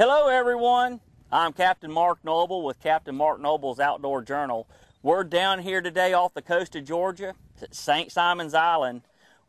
Hello everyone, I'm Captain Mark Noble with Captain Mark Noble's Outdoor Journal. We're down here today off the coast of Georgia at St. Simon's Island.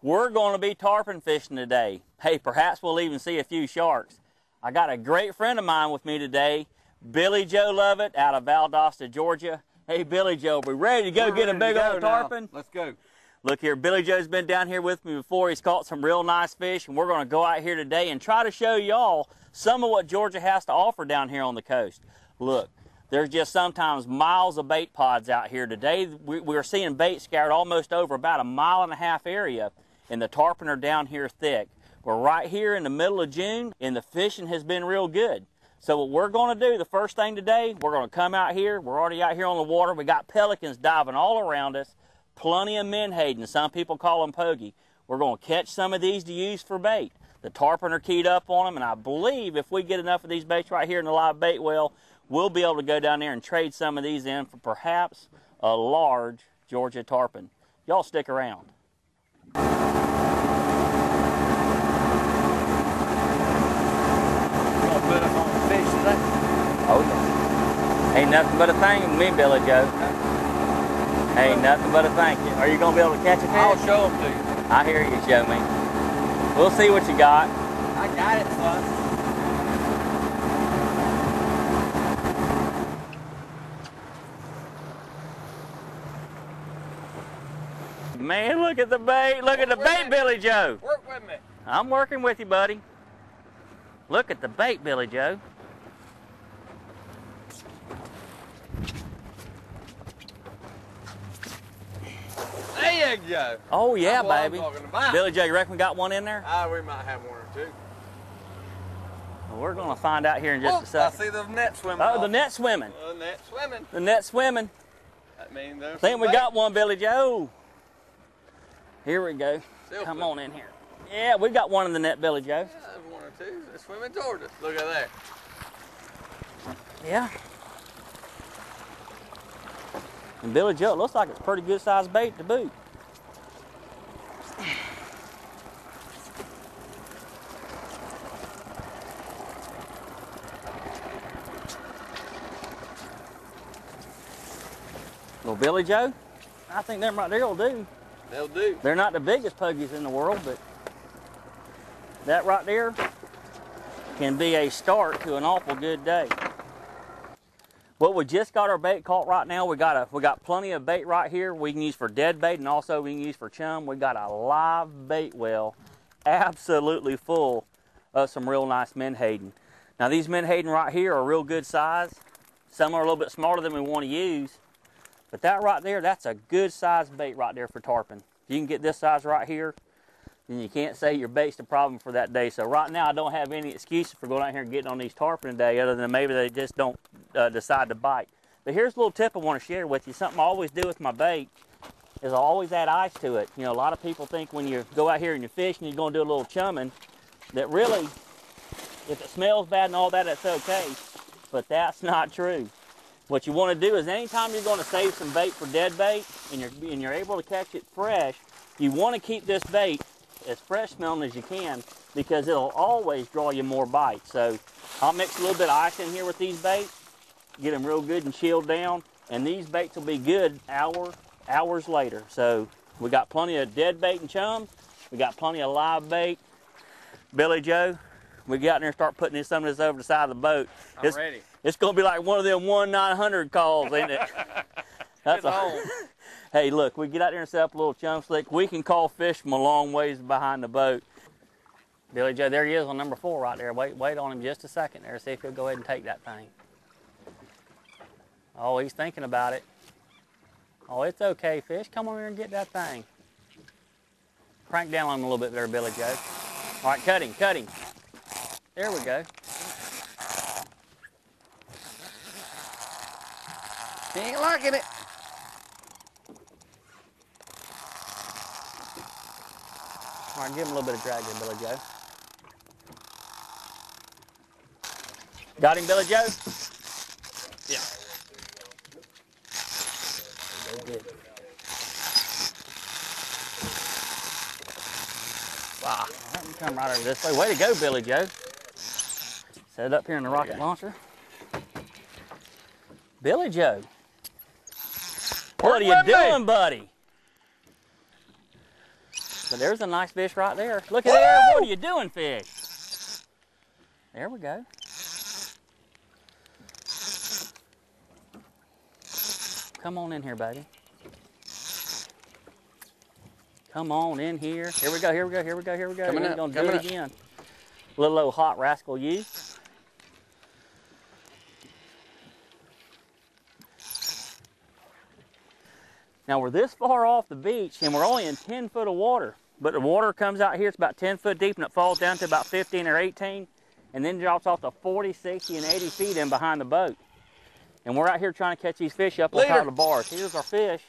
We're going to be tarpon fishing today. Hey, perhaps we'll even see a few sharks. I got a great friend of mine with me today, Billy Joe Lovett out of Valdosta, Georgia. Hey Billy Joe, we ready to go get a big old tarpon? Let's go. Look here, Billy Joe's been down here with me before. He's caught some real nice fish, and we're going to go out here today and try to show y'all some of what Georgia has to offer down here on the coast. Look, there's just sometimes miles of bait pods out here today. We're seeing bait scattered almost over about a 1.5 mile area, and the tarpon are down here thick. We're right here in the middle of June, and the fishing has been real good. So what we're going to do, the first thing today, we're going to come out here. We're already out here on the water. We got pelicans diving all around us. Plenty of menhaden, some people call them pogie. We're going to catch some of these to use for bait. The tarpon are keyed up on them, and I believe if we get enough of these baits right here in the live bait well, we'll be able to go down there and trade some of these in for perhaps a large Georgia tarpon. Y'all stick around. You gonna put us on the fish today? Oh yeah. Ain't nothing but a thing with me, Billy Joe. Ain't nothing but a thank you. Are you going to be able to catch a fish? I'll show them to you. I hear you, show me. We'll see what you got. I got it, son. Man, look at the bait. Look at the bait, Billy Joe. Work with me. I'm working with you, buddy. Look at the bait, Billy Joe. There you go. Oh, yeah, That's what I'm baby. talking about. Billy Joe, you reckon we got one in there? We might have one or two. Well, we're going to find out here in just a second. I see the net swimming. Oh, the net swimming. The net swimming. The net swimming. That means there's I think we got one, Billy Joe. Here we go. Still Come swimming. on in here. Yeah, we got one in the net, Billy Joe. Yeah, there's one or two. They're swimming towards us. Look at that. Yeah. And Billy Joe, it looks like it's a pretty good sized bait to boot. Well, Billy Joe, I think them right there will do. They'll do. They're not the biggest pogies in the world, but that right there can be a start to an awful good day. Well, we just got our bait caught right now. We got plenty of bait right here we can use for dead bait, and also we can use for chum. We got a live bait well absolutely full of some real nice menhaden. Now these menhaden right here are real good size. Some are a little bit smaller than we want to use, but that right there, that's a good size bait right there for tarpon. If you can get this size right here, then you can't say your bait's the problem for that day. So right now I don't have any excuses for going out here and getting on these tarpon today, other than maybe they just don't decide to bite. But here's a little tip I want to share with you. Something I always do with my bait is I always add ice to it. You know, a lot of people think when you go out here and you fish and you're going to do a little chumming, that really, if it smells bad and all that, it's okay. But that's not true. What you want to do is anytime you're going to save some bait for dead bait and you're able to catch it fresh, you want to keep this bait as fresh smelling as you can, because it'll always draw you more bites. So I'll mix a little bit of ice in here with these baits, get them real good and chilled down, and these baits will be good hours later. So we got plenty of dead bait and chum. We got plenty of live bait. Billy Joe, we get out there and start putting some of this over the side of the boat. I'm ready. It's going to be like one of them 1-900 calls, ain't it? That's Hey, look, we get out there and set up a little chum slick. We can call fish from a long ways behind the boat. Billy Joe, there he is on number 4 right there. Wait on him just a second there. See if he'll go ahead and take that thing. Oh, he's thinking about it. Oh, it's okay, fish. Come on here and get that thing. Crank down on him a little bit there, Billy Joe. All right, cut him, cut him. There we go. He ain't liking it. All right, give him a little bit of drag there, Billy Joe. Got him, Billy Joe? Yeah. Good. Wow. Let me come right over this way. Way to go, Billy Joe. Set it up here in the rocket launcher. Billy Joe. What are you doing, buddy? But there's a nice fish right there. Look at there. What are you doing, fish? There we go. Come on in here, baby. Come on in here. Here we go, here we go, here we go, here we go. We're going to do it again. Little old hot rascal you. Now we're this far off the beach and we're only in 10 foot of water. But the water comes out here, it's about 10 foot deep and it falls down to about 15 or 18 and then drops off to 40, 60, and 80 feet in behind the boat. And we're out here trying to catch these fish up on top of the bars. Here's our fish.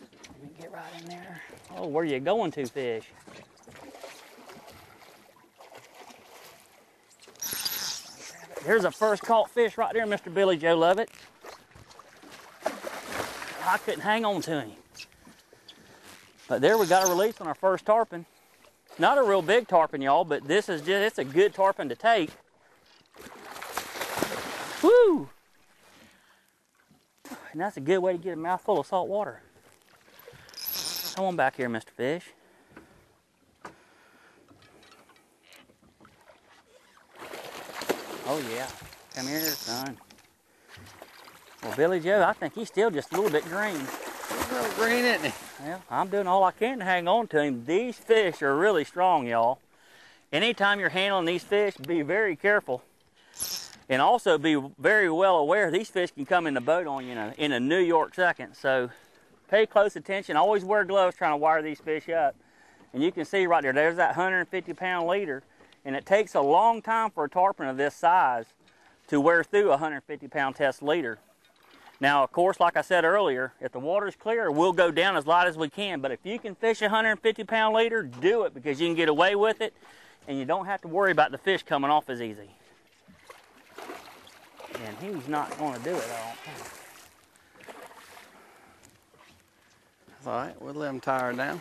Let me get right in there. Oh, where are you going to, fish? Here's a first caught fish right there, Mr. Billy Joe Lovett. I couldn't hang on to him. But there we got a release on our first tarpon. Not a real big tarpon, y'all, but this is just, it's a good tarpon to take. Woo! And that's a good way to get a mouthful of salt water. Come on back here, Mr. Fish. Oh yeah, come here, son. Well, Billy Joe, I think he's still just a little bit green. He's a little green, isn't he? Well, I'm doing all I can to hang on to him. These fish are really strong, y'all. Anytime you're handling these fish, be very careful. And also be very well aware these fish can come in the boat on you in a New York second. So pay close attention. Always wear gloves trying to wire these fish up. And you can see right there, there's that 150-pound leader. And it takes a long time for a tarpon of this size to wear through a 150-pound test leader. Now, of course, like I said earlier, if the water's clear, we'll go down as light as we can. But if you can fish a 150-pound leader, do it because you can get away with it. And you don't have to worry about the fish coming off as easy. And he's not going to do it, I don't think. That's all right, we'll let him tire down.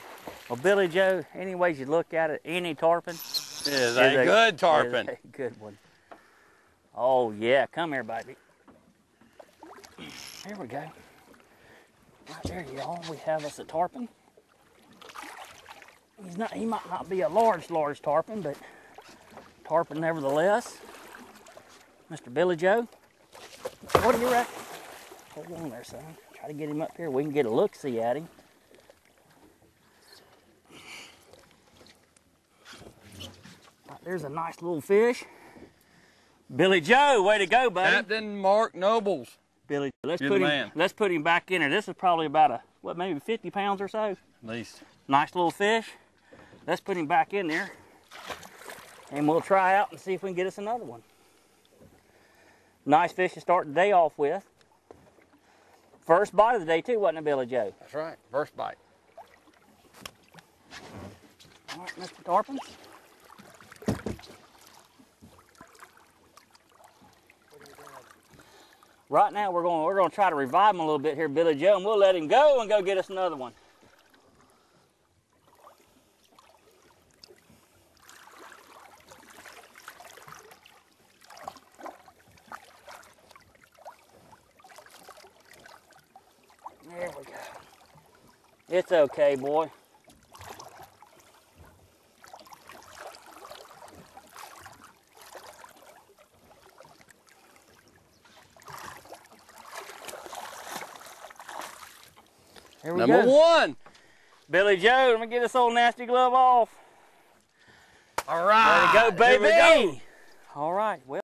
Well, Billy Joe, any ways you look at it, any tarpon is a good tarpon. Is a good one. Oh, yeah, come here, baby. Here we go. Right there, y'all, we have us a tarpon. He might not be a large tarpon, but tarpon nevertheless. Mr. Billy Joe, what do you reckon? Hold on there, son. Try to get him up here. We can get a look-see at him. Right, there's a nice little fish. Billy Joe, way to go, buddy. Captain Mark Nobles. Billy, let's put him back in there. This is probably about maybe 50 pounds or so? At least. Nice little fish. Let's put him back in there. And we'll try out and see if we can get us another one. Nice fish to start the day off with. First bite of the day too, wasn't it, Billy Joe? That's right, first bite. All right, Mr. Tarpon. Right now we're going to try to revive him a little bit here, Billy Joe, and we'll let him go and go get us another one. There we go. It's okay, boy. Here we go. Number one. Billy Joe, let me get this old nasty glove off. All right. There we go, baby. Here we go. All right. Well.